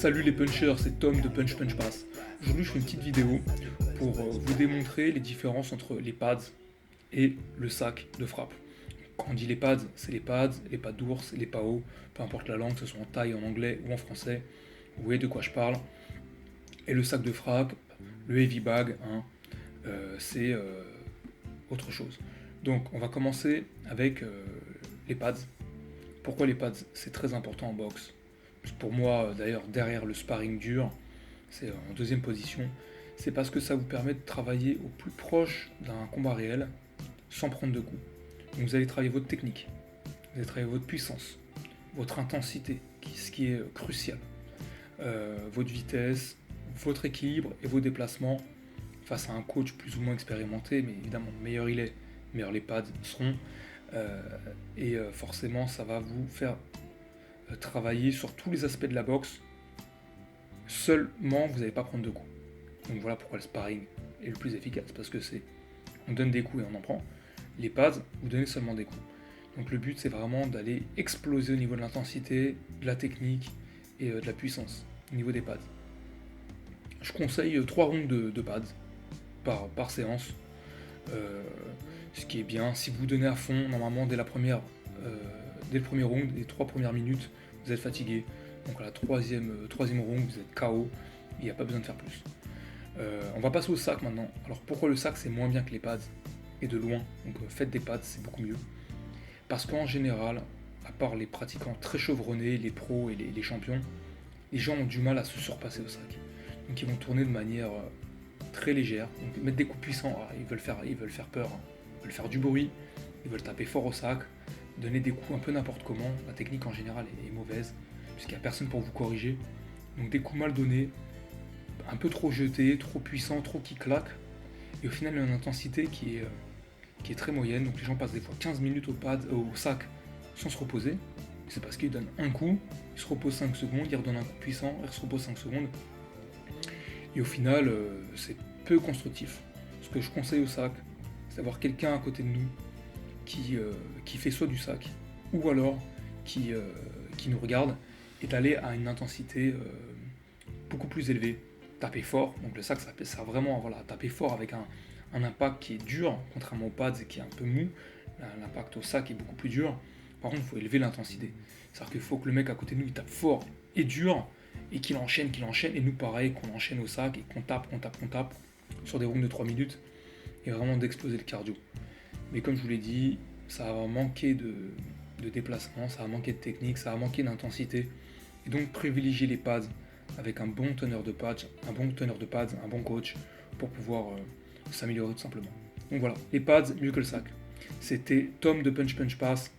Salut les punchers, c'est Tom de Punch Punch Pass. Aujourd'hui je fais une petite vidéo pour vous démontrer les différences entre les pads et le sac de frappe. Quand on dit les pads, c'est les pads d'ours, les PAO, peu importe la langue, que ce soit en thaï, en anglais ou en français, vous voyez de quoi je parle. Et le sac de frappe, le heavy bag, c'est autre chose. Donc on va commencer avec les pads. Pourquoi les pads? C'est très important en boxe. Pour moi, d'ailleurs, derrière le sparring dur, c'est en deuxième position, c'est parce que ça vous permet de travailler au plus proche d'un combat réel sans prendre de coups. Donc vous allez travailler votre technique, vous allez travailler votre puissance, votre intensité, ce qui est crucial, votre vitesse, votre équilibre et vos déplacements face à un coach plus ou moins expérimenté, mais évidemment, meilleur il est, meilleurs les pads seront, forcément ça va vous faire travailler sur tous les aspects de la boxe, seulement vous n'allez pas prendre de coups. Donc voilà pourquoi le sparring est le plus efficace, parce que on donne des coups et on en prend. Les pads, vous donnez seulement des coups. Donc le but c'est vraiment d'aller exploser au niveau de l'intensité, de la technique et de la puissance au niveau des pads. Je conseille 3 rounds de pads par séance. Ce qui est bien, si vous donnez à fond, normalement dès le premier round, les 3 premières minutes, vous êtes fatigué. Donc à la troisième round, vous êtes KO, il n'y a pas besoin de faire plus. On va passer au sac maintenant. Alors pourquoi le sac c'est moins bien que les pads? Et de loin, donc faites des pads, c'est beaucoup mieux. Parce qu'en général, à part les pratiquants très chevronnés, les pros et les champions, les gens ont du mal à se surpasser au sac. Donc ils vont tourner de manière très légère, donc mettre des coups puissants, ils veulent faire peur, ils veulent faire du bruit, ils veulent taper fort au sac, donner des coups un peu n'importe comment, la technique en général est mauvaise, puisqu'il n'y a personne pour vous corriger, donc des coups mal donnés, un peu trop jetés, trop puissants, trop qui claquent, et au final une intensité qui est très moyenne, donc les gens passent des fois 15 minutes au sac sans se reposer, c'est parce qu'ils donnent un coup, ils se reposent 5 secondes, ils redonnent un coup puissant, ils se reposent 5 secondes, et au final c'est peu constructif. Ce que je conseille au sac, c'est d'avoir quelqu'un à côté de nous qui fait soit du sac, ou alors qui nous regarde, et d'aller à une intensité beaucoup plus élevée. Taper fort, donc le sac ça sert vraiment à taper fort avec un impact qui est dur, contrairement aux pads qui est un peu mou, l'impact au sac est beaucoup plus dur. Par contre il faut élever l'intensité, c'est-à-dire qu'il faut que le mec à côté de nous il tape fort et dur, et qu'il enchaîne, et nous pareil, qu'on enchaîne au sac, et qu'on tape, sur des rounds de 3 minutes, et vraiment d'exploser le cardio. Mais comme je vous l'ai dit, ça va manquer de déplacement, ça va manquer de technique, ça va manquer d'intensité, et donc privilégier les pads avec un bon teneur de pads, un bon coach, pour pouvoir s'améliorer tout simplement. Donc voilà, les pads, mieux que le sac. C'était Tom de Punch Punch Pass.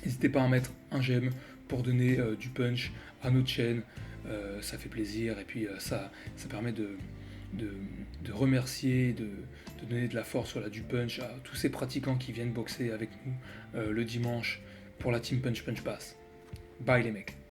N'hésitez pas à mettre un j'aime pour donner du punch à notre chaîne, ça fait plaisir, et puis ça permet de remercier, de donner de la force, du punch à tous ces pratiquants qui viennent boxer avec nous le dimanche pour la team Punch Punch Pass. Bye les mecs.